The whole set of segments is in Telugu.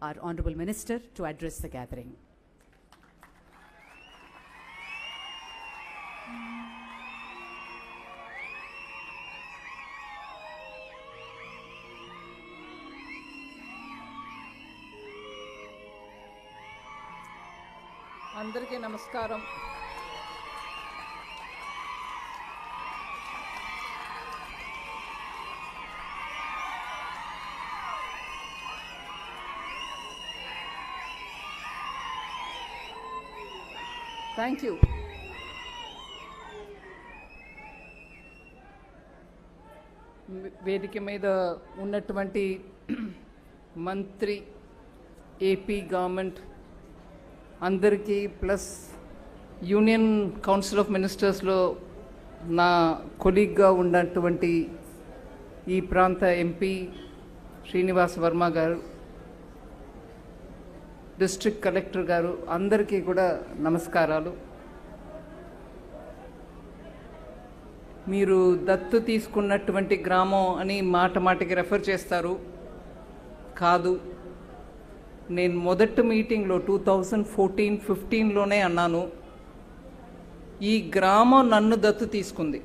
our Honorable Minister to address the gathering. అందరికీ నమస్కారం. Thank you. వేదిక మీద ఉన్నటువంటి మంత్రి, ఏపీ గవర్నమెంట్ అందరికీ, ప్లస్ యూనియన్ కౌన్సిల్ ఆఫ్ మినిస్టర్స్లో నా కొలీగ్గా ఉన్నటువంటి ఈ ప్రాంత ఎంపీ శ్రీనివాస్ వర్మ గారు, డిస్ట్రిక్ట్ కలెక్టర్ గారు, అందరికీ కూడా నమస్కారాలు. మీరు దత్తు తీసుకున్నటువంటి గ్రామం అని మాటికి రెఫర్ చేస్తారు. కాదు, నేను మొదటి మీటింగ్లో 2014-15లోనే అన్నాను, ఈ గ్రామం నన్ను దత్తు తీసుకుంది.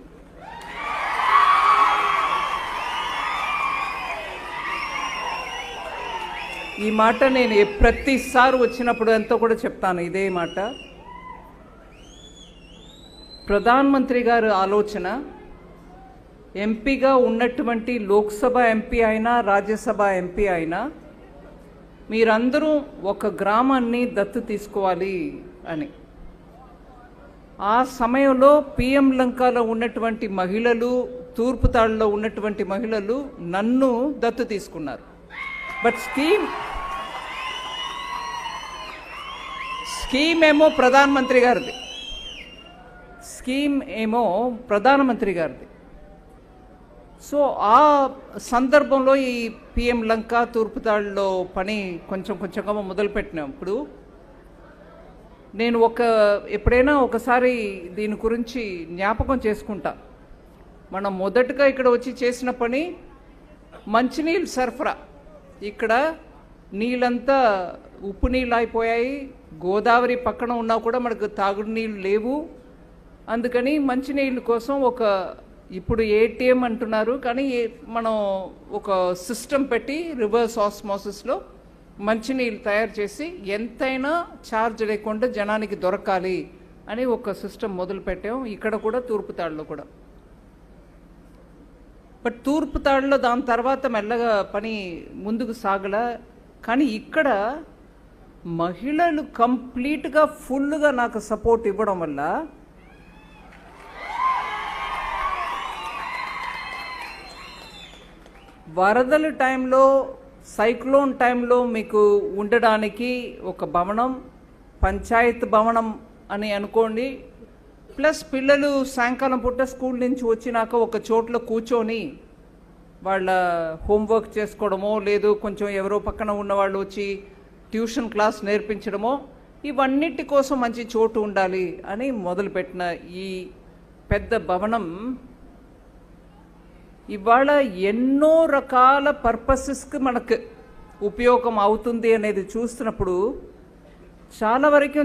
ఈ మాట నేను ప్రతిసారి వచ్చినప్పుడు ఎంతో కూడా చెప్తాను ఇదే మాట. ప్రధానమంత్రి గారి ఆలోచన, ఎంపీగా ఉన్నటువంటి లోక్సభ ఎంపీ అయినా రాజ్యసభ ఎంపీ అయినా మీరందరూ ఒక గ్రామాన్ని దత్తు తీసుకోవాలి అని. ఆ సమయంలో పిఎం లంకలో ఉన్నటువంటి మహిళలు, తూర్పుతాడులో ఉన్నటువంటి మహిళలు నన్ను దత్తు తీసుకున్నారు. బట్ స్కీమ్ ఏమో ప్రధానమంత్రి గారిది. సో ఆ సందర్భంలో ఈ పిఎం లంక తూర్పుతాడులో పని కొంచెంగా మొదలుపెట్టినప్పుడు నేను ఎప్పుడైనా ఒకసారి దీని గురించి జ్ఞాపకం చేసుకుంటా. మనం మొదటగా ఇక్కడ వచ్చి చేసిన పని మంచినీళ్ళు సరఫరా. ఇక్కడ నీళ్ళంతా ఉప్పు నీళ్ళు అయిపోయాయి. గోదావరి పక్కన ఉన్నా కూడా మనకు తాగుడు నీళ్ళు లేవు. అందుకని మంచినీళ్ళ కోసం ఇప్పుడు ఏటీఎం అంటున్నారు, కానీ మనం ఒక సిస్టమ్ పెట్టి రివర్స్ ఆస్మోసిస్లో మంచినీళ్ళు తయారు చేసి ఎంతైనా ఛార్జ్ లేకుండా జనానికి దొరకాలి అని ఒక సిస్టమ్ మొదలు పెట్టాం. ఇక్కడ కూడా తూర్పుతాడులో కూడా. బట్ తూర్పుతాడులో దాని తర్వాత మెల్లగా పని ముందుకు సాగల. కానీ ఇక్కడ మహిళలు కంప్లీట్గా ఫుల్గా నాకు సపోర్ట్ ఇవ్వడం వల్ల వరదల టైంలో, సైక్లోన్ టైంలో మీకు ఉండడానికి ఒక భవనం, పంచాయత్ భవనం అని అనుకోండి, ప్లస్ పిల్లలు సాయంకాలం పూట స్కూల్ నుంచి వచ్చినాక ఒక చోట్ల కూర్చొని వాళ్ళ హోంవర్క్ చేసుకోవడమో, లేదు కొంచెం ఎవరో పక్కన ఉన్నవాళ్ళు వచ్చి ట్యూషన్ క్లాస్ నేర్పించడమో, ఇవన్నిటి కోసం మంచి చోటు ఉండాలి అని మొదలుపెట్టిన ఈ పెద్ద భవనం ఇవాళ ఎన్నో రకాల పర్పసెస్కి మనకు ఉపయోగం అవుతుంది అనేది చూస్తున్నప్పుడు చాలా వరకు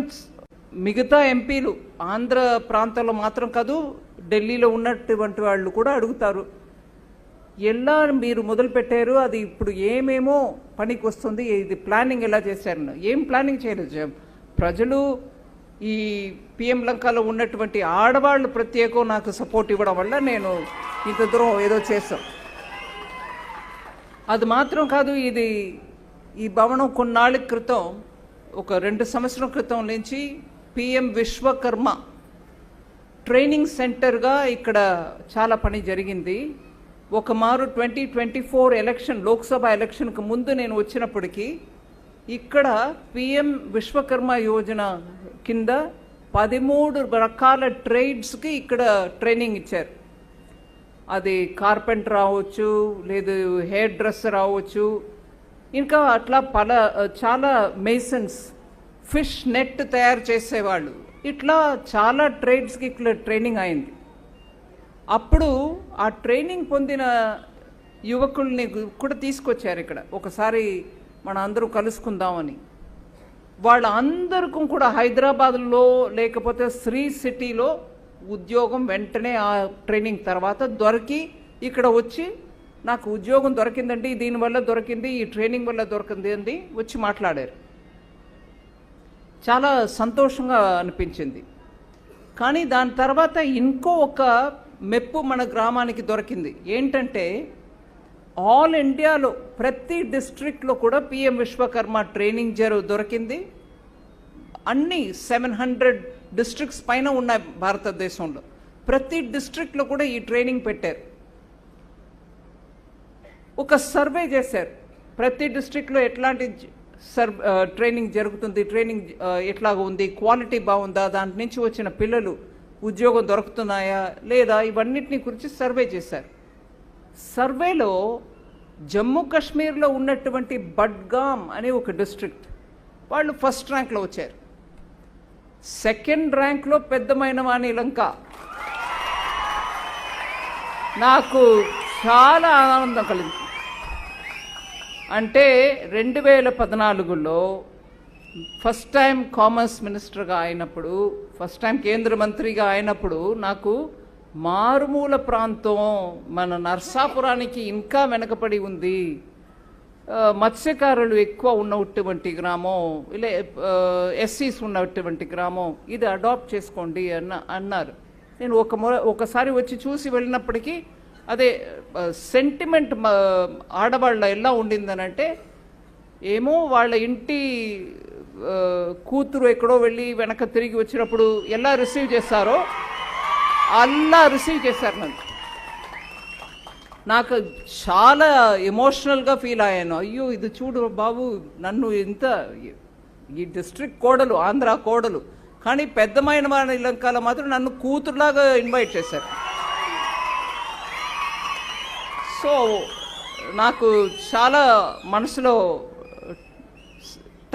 మిగతా ఎంపీలు ఆంధ్ర ప్రాంతంలో మాత్రం కాదు, ఢిల్లీలో ఉన్నటువంటి వాళ్ళు కూడా అడుగుతారు, ఎలా మీరు మొదలు పెట్టారు, అది ఇప్పుడు ఏమేమో పనికి వస్తుంది, ఇది ప్లానింగ్ ఎలా చేశారు? ఏం ప్లానింగ్ చేయలేదు. ప్రజలు ఈ పిఎం లంకలో ఉన్నటువంటి ఆడవాళ్ళు ప్రత్యేకం నాకు సపోర్ట్ ఇవ్వడం వల్ల నేను ఇంత దూరం ఏదో చేస్తాం. అది మాత్రం కాదు, ఈ భవనం కొన్నాళ్ళ క్రితం, ఒక 2 సంవత్సరాల క్రితం నుంచి పిఎం విశ్వకర్మ ట్రైనింగ్ సెంటర్గా ఇక్కడ చాలా పని జరిగింది. ఒక మారు 2024 ఎలక్షన్, లోక్సభ ఎలక్షన్కి ముందు నేను వచ్చినప్పటికీ ఇక్కడ పిఎం విశ్వకర్మ యోజన కింద 13 రకాల ట్రేడ్స్కి ఇక్కడ ట్రైనింగ్ ఇచ్చారు. అది కార్పెంటర్ రావచ్చు, లేదు హెయిర్ డ్రెస్సర్ రావచ్చు, ఇంకా అట్లా చాలా మేసన్స్, ఫిష్ నెట్ తయారు చేసేవాళ్ళు, ఇట్లా చాలా ట్రేడ్స్కి ఇక్కడ ట్రైనింగ్ అయింది. అప్పుడు ఆ ట్రైనింగ్ పొందిన యువకుల్ని కూడా తీసుకొచ్చారు ఇక్కడ. ఒకసారి మన అందరూ కలుసుకుందామని. వాళ్ళందరికీ కూడా హైదరాబాద్లో లేకపోతే శ్రీ సిటీలో ఉద్యోగం వెంటనే ఆ ట్రైనింగ్ తర్వాత దొరికి ఇక్కడ వచ్చి నాకు ఉద్యోగం దొరికిందండి, దీనివల్ల దొరికింది, ఈ ట్రైనింగ్ వల్ల దొరికింది అని వచ్చి మాట్లాడారు. చాలా సంతోషంగా అనిపించింది. కానీ దాని తర్వాత ఇంకో ఒక మెప్పు మన గ్రామానికి దొరికింది. ఏంటంటే ఆల్ ఇండియాలో ప్రతి డిస్ట్రిక్ట్లో కూడా పిఎం విశ్వకర్మ ట్రైనింగ్ దొరికింది. అన్ని 700 డిస్ట్రిక్ట్స్ పైన ఉన్నాయి భారతదేశంలో. ప్రతి డిస్ట్రిక్ట్లో కూడా ఈ ట్రైనింగ్ పెట్టారు. ఒక సర్వే చేశారు, ప్రతి డిస్ట్రిక్ట్లో ఎట్లాంటి ట్రైనింగ్ జరుగుతుంది, ట్రైనింగ్ ఎట్లాగా ఉంది, క్వాలిటీ బాగుందా, దాని నుంచి వచ్చిన పిల్లలు ఉద్యోగం దొరుకుతున్నాయా లేదా, ఇవన్నిటిని గురించి సర్వే చేశారు. సర్వేలో జమ్మూ కాశ్మీర్లో ఉన్నటువంటి బడ్గామ్ అనే ఒక డిస్ట్రిక్ట్ వాళ్ళు ఫస్ట్ ర్యాంక్లో వచ్చారు. సెకండ్ ర్యాంక్లో పెద్దమైన వాణిలంక. నాకు చాలా ఆనందం కలిగింది. అంటే 2014లో ఫస్ట్ టైం కామర్స్ మినిస్టర్గా అయినప్పుడు, ఫస్ట్ టైం కేంద్ర మంత్రిగా అయినప్పుడు నాకు మారుమూల ప్రాంతం మన నర్సాపురానికి ఇంకా వెనకబడి ఉంది, మత్స్యకారులు ఎక్కువ ఉన్నటువంటి గ్రామం, ఇలా ఎస్సీస్ ఉన్నటువంటి గ్రామం, ఇది అడాప్ట్ చేసుకోండి అన్నారు. నేను ఒకసారి వచ్చి చూసి వెళ్ళినప్పటికీ అదే సెంటిమెంట్ ఆడవాళ్ళ ఎలా ఉండిందనంటే, ఏమో వాళ్ళ ఇంటి కూతురు ఎక్కడో వెళ్ళి వెనక తిరిగి వచ్చినప్పుడు ఎలా రిసీవ్ చేస్తారో అలా రిసీవ్ చేశారు నన్ను. నాకు చాలా ఎమోషనల్గా ఫీల్ అయ్యాను. అయ్యో ఇది చూడు బాబు, నన్ను ఇంత ఈ డిస్ట్రిక్ట్ కోడలు, ఆంధ్ర కోడలు, కానీ పెద్దమైన వారి లంకాలో మాత్రం నన్ను కూతురులాగా ఇన్వైట్ చేశారు. సో నాకు చాలా మనసులో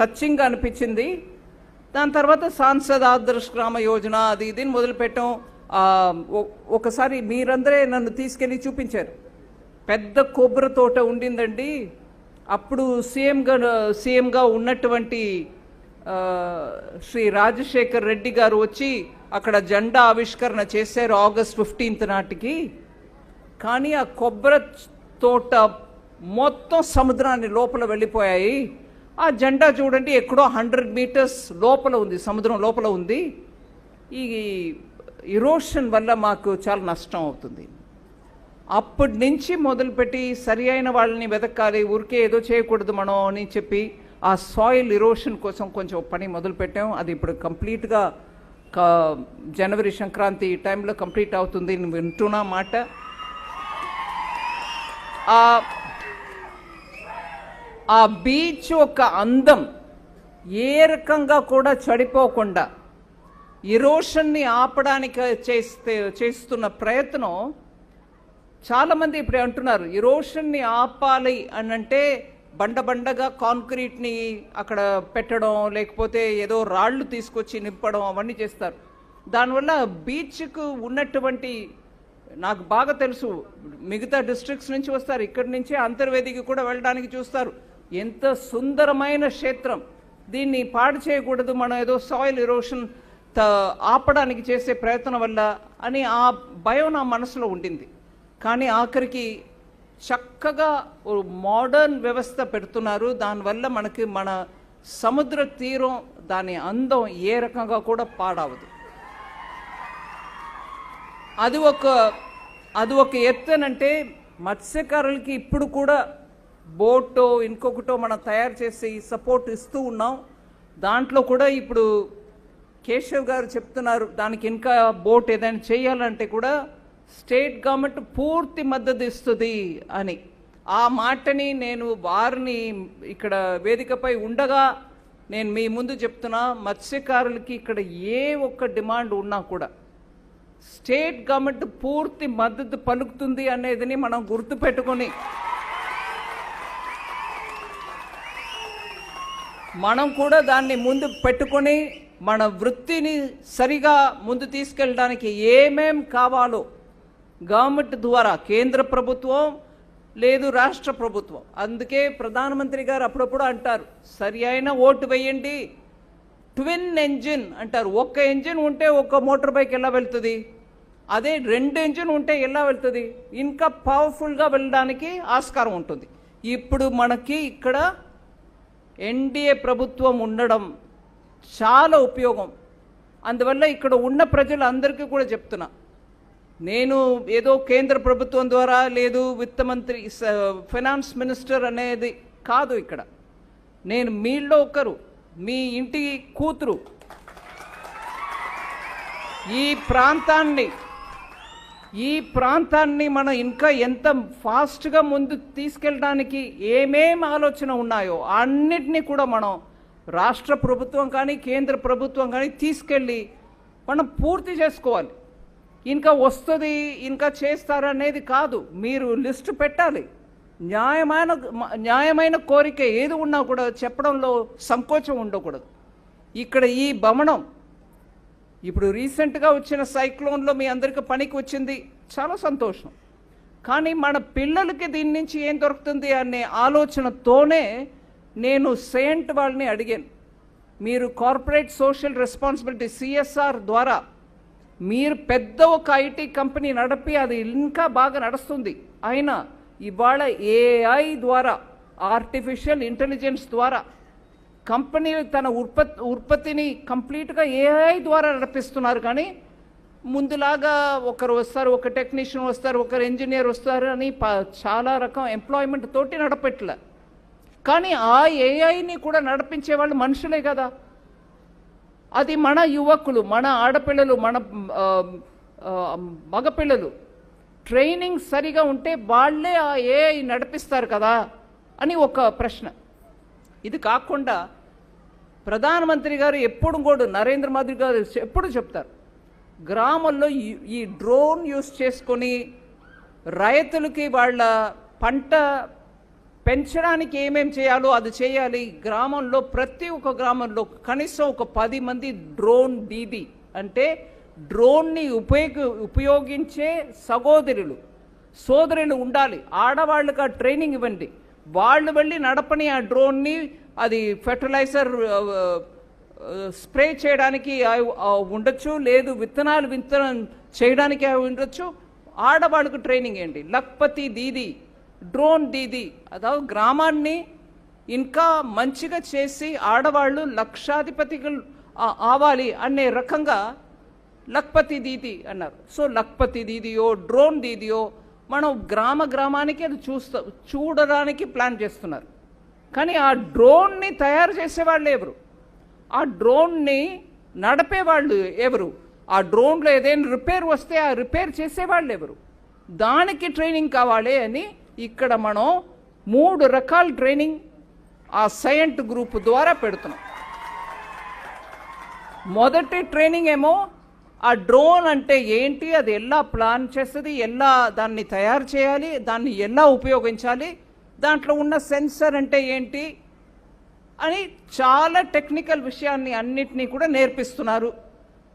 టచింగ్గా అనిపించింది. దాని తర్వాత సాంసద్ ఆదర్శ్ గ్రామ యోజన అది ఇది మొదలుపెట్టాం. ఒకసారి మీరందరే నన్ను తీసుకెళ్ళి చూపించారు. పెద్ద కొబ్బరి తోట ఉండిందండి. అప్పుడు సీఎంగా ఉన్నటువంటి శ్రీ రాజశేఖర్ రెడ్డి గారు వచ్చి అక్కడ జెండా ఆవిష్కరణ చేశారు ఆగస్ట్ 15 నాటికి. కానీ ఆ కొబ్బరి తోట మొత్తం సముద్రాన్ని లోపల వెళ్ళిపోయాయి. ఆ జెండా చూడండి ఎక్కడో 100 మీటర్స్ లోపల ఉంది, సముద్రం లోపల ఉంది. ఈ ఇరోషన్ వల్ల మాకు చాలా నష్టం అవుతుంది. అప్పటి నుంచి మొదలుపెట్టి సరి అయిన వాళ్ళని వెతకాలి, ఊరికే ఏదో చేయకూడదు మనం అని చెప్పి ఆ సాయిల్ ఇరోషన్ కోసం కొంచెం పని మొదలుపెట్టాం. అది ఇప్పుడు కంప్లీట్గా జనవరి సంక్రాంతి టైంలో కంప్లీట్ అవుతుంది వింటున్నా మాట. ఆ బీచ్ ఒక అందం ఏ రకంగా కూడా చెడిపోకుండా ఇరోషన్ని ఆపడానికి చేస్తున్న ప్రయత్నం చాలామంది ఇప్పుడు అంటున్నారు. ఇరోషన్ని ఆపాలి అనంటే బండగా కాంక్రీట్ని అక్కడ పెట్టడం, లేకపోతే ఏదో రాళ్ళు తీసుకొచ్చి నింపడం, అవన్నీ చేస్తారు. దానివల్ల బీచ్కు ఉన్నటువంటి, నాకు బాగా తెలుసు, మిగతా డిస్ట్రిక్ట్స్ నుంచి వస్తారు, ఇక్కడి నుంచి అంతర్వేదికి కూడా వెళ్ళడానికి చూస్తారు. ఎంత సుందరమైన క్షేత్రం, దీన్ని పాడు చేయకూడదు మనం ఏదో సాయిల్ ఇరోషన్ ఆపడానికి చేసే ప్రయత్నం వల్ల అని ఆ భయం నా మనసులో ఉండింది. కానీ ఆఖరికి చక్కగా మోడర్న్ వ్యవస్థ పెడుతున్నారు. దానివల్ల మనకి మన సముద్ర తీరం దాని అందం ఏ రకంగా కూడా పాడవదు. అది ఒక ఎత్తనంటే మత్స్యకారులకి ఇప్పుడు కూడా బోటో ఇంకొకటో మనం తయారు చేసి సపోర్ట్ ఇస్తూ ఉన్నాం. దాంట్లో కూడా ఇప్పుడు కేశవ్ గారు చెప్తున్నారు దానికి ఇంకా బోట్ ఏదైనా చేయాలంటే కూడా స్టేట్ గవర్నమెంట్ పూర్తి మద్దతు ఇస్తుంది అని. ఆ మాటని నేను వారిని ఇక్కడ వేదికపై ఉండగా నేను మీ ముందు చెప్తున్నా, మత్స్యకారులకి ఇక్కడ ఏ ఒక్క డిమాండ్ ఉన్నా కూడా స్టేట్ గవర్నమెంట్ పూర్తి మద్దతు పలుకుతుంది అనేదని మనం గుర్తుపెట్టుకొని మనం కూడా దాన్ని ముందు పెట్టుకొని మన వృత్తిని సరిగా ముందు తీసుకెళ్ళడానికి ఏమేం కావాలో గవర్నమెంట్ ద్వారా కేంద్ర ప్రభుత్వం లేదు రాష్ట్ర ప్రభుత్వం. అందుకే ప్రధానమంత్రి గారు అప్పుడప్పుడు అంటారు, సరి అయిన ఓటు వేయండి. ట్విన్ ఎంజిన్ అంటారు. ఒక్క ఎంజిన్ ఉంటే ఒక్క మోటార్ బైక్ ఎలా వెళ్తుంది, అదే 2 ఎంజిన్ ఉంటే ఎలా వెళ్తుంది, ఇంకా పవర్ఫుల్గా వెళ్ళడానికి ఆస్కారం ఉంటుంది. ఇప్పుడు మనకి ఇక్కడ ఎన్డీఏ ప్రభుత్వం ఉండడం చాలా ఉపయోగం. అందువల్ల ఇక్కడ ఉన్న ప్రజలందరికీ కూడా చెప్తున్నా, నేను ఏదో కేంద్ర ప్రభుత్వం ద్వారా లేదు విత్త మంత్రి ఫైనాన్స్ మినిస్టర్ అనేది కాదు. ఇక్కడ నేను మీలో ఒకరు, మీ ఇంటి కూతురు. ఈ ప్రాంతాన్ని మనం ఇంకా ఎంత ఫాస్ట్గా ముందు తీసుకెళ్ళడానికి ఏమేం ఆలోచన ఉన్నాయో అన్నిటినీ కూడా మనం రాష్ట్ర ప్రభుత్వం కానీ కేంద్ర ప్రభుత్వం కానీ తీసుకెళ్ళి మనం పూర్తి చేసుకోవాలి. ఇంకా వస్తుంది ఇంకా చేస్తారనేది కాదు, మీరు లిస్టు పెట్టాలి. న్యాయమైన కోరిక ఏది ఉన్నా కూడా చెప్పడంలో సంకోచం ఉండకూడదు. ఇక్కడ ఈ భవనం ఇప్పుడు రీసెంట్గా వచ్చిన సైక్లోన్లో మీ అందరికీ పనికి వచ్చింది, చాలా సంతోషం. కానీ మన పిల్లలకి దీని నుంచి ఏం దొరుకుతుంది అనే ఆలోచనతోనే నేను సెయింట్ వాళ్ళని అడిగాను, మీరు కార్పొరేట్ సోషల్ రెస్పాన్సిబిలిటీ సిఎస్ఆర్ ద్వారా మీరు పెద్ద ఒక ఐటీ కంపెనీ నడిపి అది ఇంకా బాగా నడుస్తుంది. అయినా ఇవాళ ఏఐ ద్వారా, ఆర్టిఫిషియల్ ఇంటెలిజెన్స్ ద్వారా కంపెనీ తన ఉత్పత్తిని కంప్లీట్గా ఏఐ ద్వారా నడిపిస్తున్నారు. కానీ ముందులాగా ఒకరు వస్తారు, ఒక టెక్నీషియన్ వస్తారు, ఒకరు ఇంజనీర్ వస్తారు అని చాలా రకం ఎంప్లాయ్మెంట్ తోటి నడపెట్టలే. కానీ ఆ ఏఐని కూడా నడిపించే వాళ్ళు మనుషులే కదా. అది మన యువకులు, మన ఆడపిల్లలు, మన మగపిల్లలు ట్రైనింగ్ సరిగా ఉంటే వాళ్ళే ఆ ఏఐ నడిపిస్తారు కదా అని ఒక ప్రశ్న. ఇది కాకుండా ప్రధానమంత్రి గారు ఎప్పుడు కూడా, నరేంద్ర మోదీ గారు ఎప్పుడు చెప్తారు, గ్రామాల్లో ఈ డ్రోన్ యూస్ చేసుకొని రైతులకి వాళ్ళ పంట పెంచడానికి ఏమేం చేయాలో అది చేయాలి. గ్రామంలో ప్రతి ఒక్క గ్రామంలో కనీసం ఒక 10 మంది డ్రోన్ దీది అంటే డ్రోన్ని ఉపయోగించే సోదరులు ఉండాలి. ఆడవాళ్ళకి ఆ ట్రైనింగ్ ఇవ్వండి, వాళ్ళు వెళ్ళి నడపని ఆ డ్రోన్ని. అది ఫెర్టిలైజర్ స్ప్రే చేయడానికి ఉండొచ్చు, లేదు విత్తనం చేయడానికి ఉండొచ్చు. ఆడవాళ్ళకు ట్రైనింగ్ ఏంటి, లక్పతి దీది, డ్రోన్ దీది. అதாவது గ్రామాన్ని ఇంకా మంచిగా చేసి ఆడవాళ్ళు లక్షాధిపతిగా అవ్వాలి అనే రకంగా లక్పతి దీది అన్నారు. సో లక్పతి దీదియో డ్రోన్ దీదియో మనం గ్రామానికి అది చూడడానికి ప్లాన్ చేస్తున్నారు. కానీ ఆ డ్రోన్ని తయారు చేసేవాళ్ళు ఎవరు, ఆ డ్రోన్ని నడిపేవాళ్ళు ఎవరు, ఆ డ్రోన్లో ఏదైనా రిపేర్ వస్తే ఆ రిపేర్ చేసేవాళ్ళు ఎవరు, దానికి ట్రైనింగ్ కావాలి అని ఇక్కడ మనం 3 రకాల ట్రైనింగ్ ఆ సైంట్ గ్రూప్ ద్వారా పెడుతున్నాం. మొదటి ట్రైనింగ్ ఏమో ఆ డ్రోన్ అంటే ఏంటి, అది ఎలా ప్లాన్ చేస్తుంది, ఎలా దాన్ని తయారు చేయాలి, దాన్ని ఎలా ఉపయోగించాలి, దాంట్లో ఉన్న సెన్సర్ అంటే ఏంటి అని చాలా టెక్నికల్ విషయాన్ని అన్నిటినీ కూడా నేర్పిస్తున్నారు.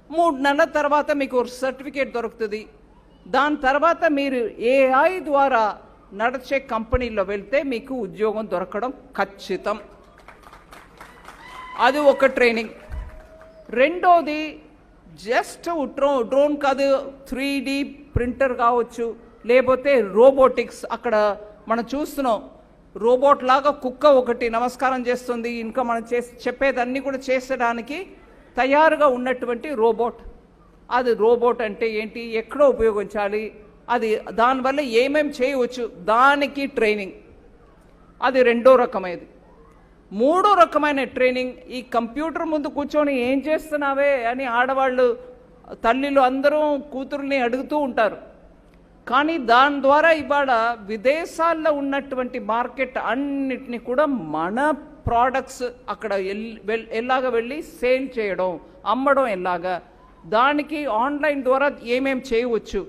3 నెలల తర్వాత మీకు సర్టిఫికేట్ దొరుకుతుంది. దాని తర్వాత మీరు ఏఐ ద్వారా నడిచే కంపెనీలో వెళ్తే మీకు ఉద్యోగం దొరకడం ఖచ్చితం. అది ఒక ట్రైనింగ్. రెండోది జస్ట్ డ్రోన్ కాదు, 3D ప్రింటర్ కావచ్చు, లేకపోతే రోబోటిక్స్. అక్కడ మనం చూస్తున్నాం రోబోట్ లాగా కుక్క ఒకటి నమస్కారం చేస్తుంది, ఇంకా మనం చెప్పేదన్నీ కూడా చేసడానికి తయారుగా ఉన్నటువంటి రోబోట్. అది రోబోట్ అంటే ఏంటి, ఎక్కడో ఉపయోగించాలి, అది దానివల్ల ఏమేం చేయవచ్చు, దానికి ట్రైనింగ్. అది రెండో రకమైనది. మూడో రకమైన ట్రైనింగ్ ఈ కంప్యూటర్ ముందు కూర్చొని ఏం చేస్తున్నావే అని ఆడవాళ్ళు తల్లిలు అందరూ కూతుర్ని అడుగుతూ ఉంటారు. కానీ దాని ద్వారా ఇవాళ విదేశాల్లో ఉన్నటువంటి మార్కెట్ అన్నిటినీ కూడా మన ప్రోడక్ట్స్ అక్కడ ఎలాగ వెళ్ళి సేల్ చేయడం, అమ్మడం ఎలాగా, దానికి ఆన్లైన్ ద్వారా ఏమేం చేయవచ్చు,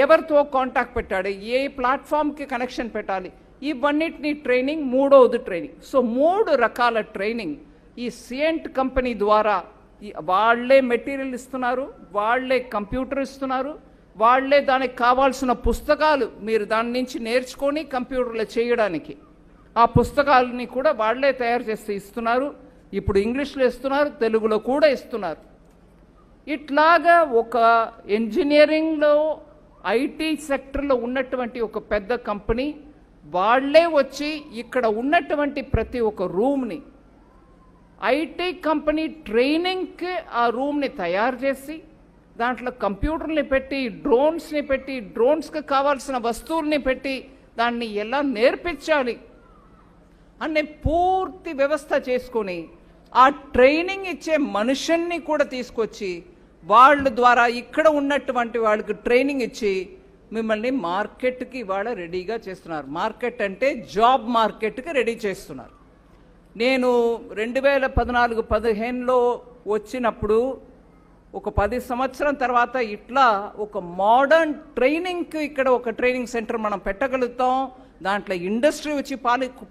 ఎవరితో కాంటాక్ట్ పెట్టాలి, ఏ ప్లాట్ఫామ్కి కనెక్షన్ పెట్టాలి, ఇవన్నిటిని ట్రైనింగ్. మూడవది ట్రైనింగ్. సో 3 రకాల ట్రైనింగ్ ఈ సియంట్ కంపెనీ ద్వారా వాళ్ళే మెటీరియల్ ఇస్తున్నారు, వాళ్ళే కంప్యూటర్ ఇస్తున్నారు, వాళ్ళే దానికి కావాల్సిన పుస్తకాలు మీరు దాని నుంచి నేర్చుకొని కంప్యూటర్లో చేయడానికి ఆ పుస్తకాలని కూడా వాళ్ళే తయారు చేసి ఇస్తున్నారు. ఇప్పుడు ఇంగ్లీష్లో ఇస్తున్నారు, తెలుగులో కూడా ఇస్తున్నారు. ఇట్లాగా ఒక ఇంజనీరింగ్లో ఐటీ సెక్టర్లో ఉన్నటువంటి ఒక పెద్ద కంపెనీ వాళ్ళే వచ్చి ఇక్కడ ఉన్నటువంటి ప్రతి ఒక్క రూమ్ని ఐటీ కంపెనీ ట్రైనింగ్కి ఆ రూమ్ని తయారు చేసి దాంట్లో కంప్యూటర్ని పెట్టి డ్రోన్స్ని పెట్టి డ్రోన్స్కి కావాల్సిన వస్తువుల్ని పెట్టి దాన్ని ఎలా నేర్పించాలి అనే పూర్తి వ్యవస్థ చేసుకొని ఆ ట్రైనింగ్ ఇచ్చే మనుషుల్ని కూడా తీసుకొచ్చి వాళ్ళ ద్వారా ఇక్కడ ఉన్నటువంటి వాళ్ళకి ట్రైనింగ్ ఇచ్చి మిమ్మల్ని మార్కెట్కి ఇవాళ రెడీగా చేస్తున్నారు. మార్కెట్ అంటే జాబ్ మార్కెట్కి రెడీ చేస్తున్నారు. నేను 2014-15లో వచ్చినప్పుడు ఒక 10 సంవత్సరం తర్వాత ఇట్లా ఒక మోడర్న్ ట్రైనింగ్కి ఇక్కడ ఒక ట్రైనింగ్ సెంటర్ మనం పెట్టగలుగుతాం, దాంట్లో ఇండస్ట్రీ వచ్చి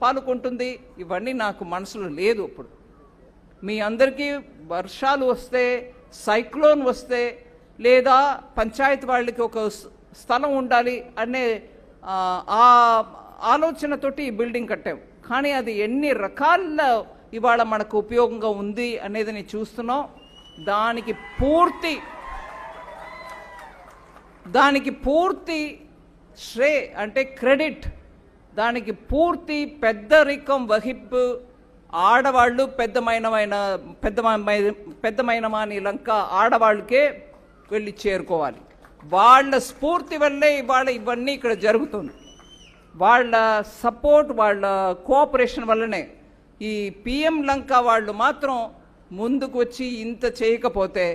పాల్గొంటుంది, ఇవన్నీ నాకు మనసులో లేదు. ఇప్పుడు మీ అందరికీ వర్షాలు వస్తే, సైక్లోన్ వస్తే, లేదా పంచాయతీ వాళ్ళకి ఒక స్థలం ఉండాలి అనే ఆ ఆలోచనతోటి ఈ బిల్డింగ్ కట్టాం. కానీ అది ఎన్ని రకాల ఇవాళ మనకు ఉపయోగంగా ఉంది అనేది నేను చూస్తున్నాం. దానికి పూర్తి అంటే క్రెడిట్, దానికి పూర్తి పెద్దరికం వహింపు ఆడవాళ్ళు పెద్దమైనమాని లంక ఆడవాళ్ళకే వెళ్ళి చేరుకోవాలి. వాళ్ళ స్ఫూర్తి వల్లే ఇవాళ ఇవన్నీ ఇక్కడ జరుగుతుంది. వాళ్ళ సపోర్ట్, వాళ్ళ కోఆపరేషన్ వల్లనే. ఈ పిఎం లంక వాళ్ళు మాత్రం ముందుకు వచ్చి ఇంత చేయకపోతే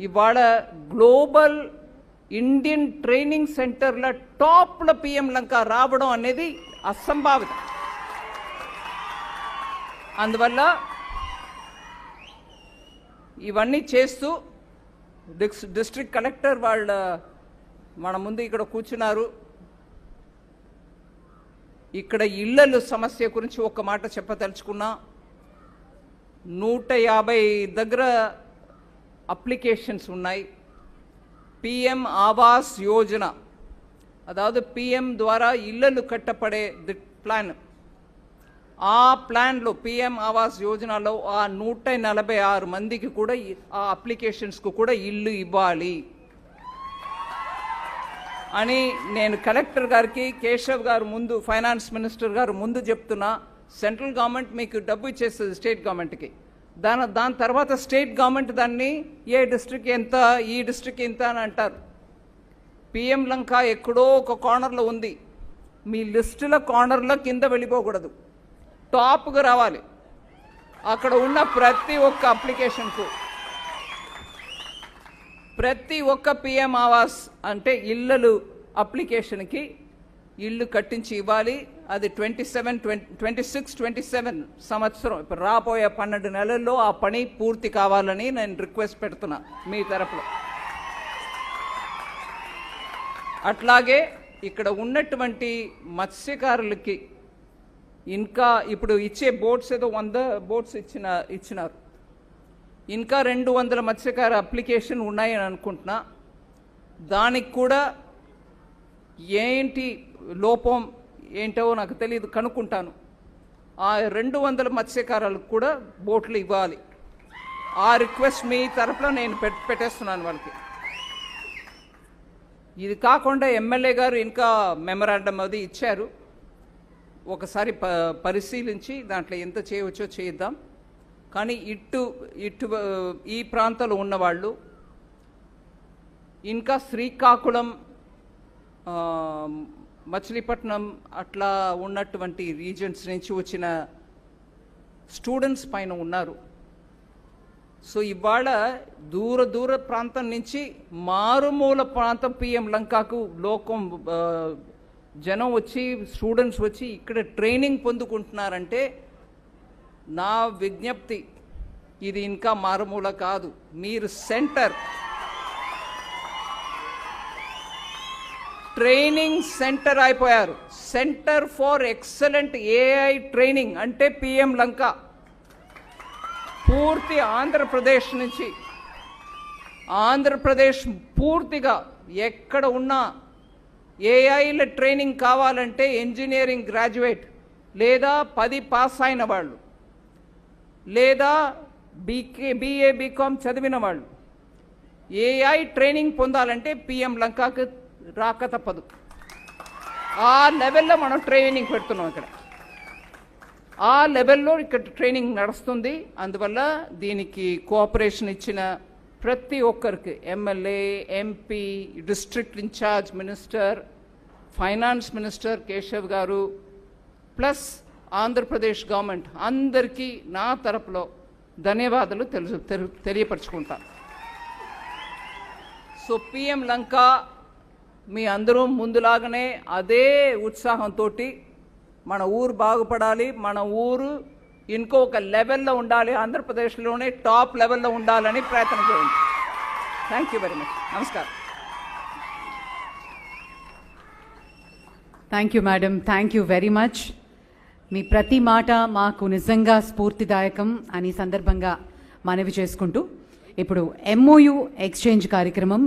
ఇవాళ గ్లోబల్ ఇండియన్ ట్రైనింగ్ సెంటర్ల టాప్ల పిఎం లంక రావడం అనేది అసంభావితం. అందువల్ల ఇవన్నీ చేస్తూ డిస్ట్రిక్ట్ కలెక్టర్ మన ముందు ఇక్కడ కూర్చున్నారు. ఇక్కడ ఇళ్ళలు సమస్య గురించి ఒక మాట చెప్పదలుచుకున్నా. 150 దగ్గర అప్లికేషన్స్ ఉన్నాయి. పిఎం ఆవాస్ యోజన, అதாவது పిఎం ద్వారా ఇళ్ళలు కట్టపడే ప్లాన్, ఆ ప్లాన్లో పిఎం ఆవాస్ యోజనలో ఆ 146 మందికి కూడా ఆ అప్లికేషన్స్కు కూడా ఇల్లు ఇవ్వాలి అని నేను కలెక్టర్ గారికి, కేశవ్ గారు ముందు, ఫైనాన్స్ మినిస్టర్ గారు ముందు చెప్తున్నా. సెంట్రల్ గవర్నమెంట్ మీకు డబ్బు ఇచ్చేస్తుంది స్టేట్ గవర్నమెంట్కి, దాని తర్వాత స్టేట్ గవర్నమెంట్ దాన్ని ఏ డిస్ట్రిక్ట్ ఎంత, ఈ డిస్ట్రిక్ట్ ఎంత అని అంటారు. పిఎం లంక ఎక్కడో ఒక కార్నర్లో ఉంది. మీ లిస్టుల కార్నర్లో కింద వెళ్ళిపోకూడదు, టాప్గా రావాలి. అక్కడ ఉన్న ప్రతి ఒక్క అప్లికేషన్కు, ప్రతి ఒక్క పిఎం ఆవాస్ అంటే ఇళ్ళలు అప్లికేషన్కి ఇల్లు కట్టించి ఇవ్వాలి. అది 26-27 సంవత్సరం, ఇప్పుడు రాబోయే 12 నెలల్లో ఆ పని పూర్తి కావాలని నేను రిక్వెస్ట్ పెడుతున్నా మీ తరపులో. అట్లాగే ఇక్కడ ఉన్నటువంటి మత్స్యకారులకి ఇంకా ఇప్పుడు ఇచ్చే బోట్స్ ఏదో 100 బోట్స్ ఇచ్చినారు. ఇంకా 200 మత్స్యకార అప్లికేషన్ ఉన్నాయని అనుకుంటున్నా. దానికి కూడా ఏంటి లోపం ఏంటో నాకు తెలియదు, కనుక్కుంటాను. ఆ 200 మత్స్యకారులకు కూడా బోట్లు ఇవ్వాలి. ఆ రిక్వెస్ట్ మీ తరపులో నేను పెట్టేస్తున్నాను వాళ్ళకి. ఇది కాకుండా ఎమ్మెల్యే గారు ఇంకా మెమరాండం అది ఇచ్చారు. ఒకసారి పరిశీలించి దాంట్లో ఎంత చేయవచ్చో చేద్దాం. కానీ ఇటు ఈ ప్రాంతంలో ఉన్నవాళ్ళు, ఇంకా శ్రీకాకుళం, మచిలీపట్నం అట్లా ఉన్నటువంటి రీజన్స్ నుంచి వచ్చిన స్టూడెంట్స్ పైన ఉన్నారు. సో ఇవాళ దూర ప్రాంతం నుంచి మారుమూల ప్రాంతం పిఎం లంకకు లోకం జనం వచ్చి, స్టూడెంట్స్ వచ్చి ఇక్కడ ట్రైనింగ్ పొందుకుంటున్నారంటే నా విజ్ఞప్తి, ఇది ఇంకా మారుమూల కాదు. మీరు ట్రైనింగ్ సెంటర్ అయిపోయారు. Centre for excellent AI training అంటే పిఎం లంక. పూర్తి ఆంధ్రప్రదేశ్ నుంచి ఆంధ్రప్రదేశ్ పూర్తిగా ఎక్కడ ఉన్నా ఏఐల ట్రైనింగ్ కావాలంటే ఇంజనీరింగ్ గ్రాడ్యుయేట్ లేదా 10 పాస్ అయిన వాళ్ళు లేదా BA BCom చదివిన వాళ్ళు ఏఐ ట్రైనింగ్ పొందాలంటే PM లంకాకు రాక తప్పదు. ఆ లెవెల్లో మనం ట్రైనింగ్ పెడుతున్నాం ఇక్కడ. ఆ లెవెల్లో ఇక్కడ ట్రైనింగ్ నడుస్తుంది. అందువల్ల దీనికి కోఆపరేషన్ ఇచ్చిన ప్రతి ఒక్కరికి MLA, MP, district incharge minister, finance minister Keshav గారు, ప్లస్ ఆంధ్రప్రదేశ్ గవర్నమెంట్ అందరికీ నా తరపులో ధన్యవాదాలు తెలియపరచుకుంటాను. సో PM లంక మీ అందరూ ముందులాగానే అదే ఉత్సాహంతో మన ఊరు బాగుపడాలి, మన ఊరు ఇంకొక లెవెల్లో ఉండాలి, ఆంధ్రప్రదేశ్లోనే టాప్ లెవెల్లో ఉండాలని ప్రయత్నం చేయండి. Thank you very much. నమస్కారం. Thank you madam, thank you very much. మీ ప్రతి మాట మాకు నిజంగా స్ఫూర్తిదాయకం అని సందర్భంగా మనవి చేసుకుంటూ ఇప్పుడు MOU ఎక్స్చేంజ్ కార్యక్రమం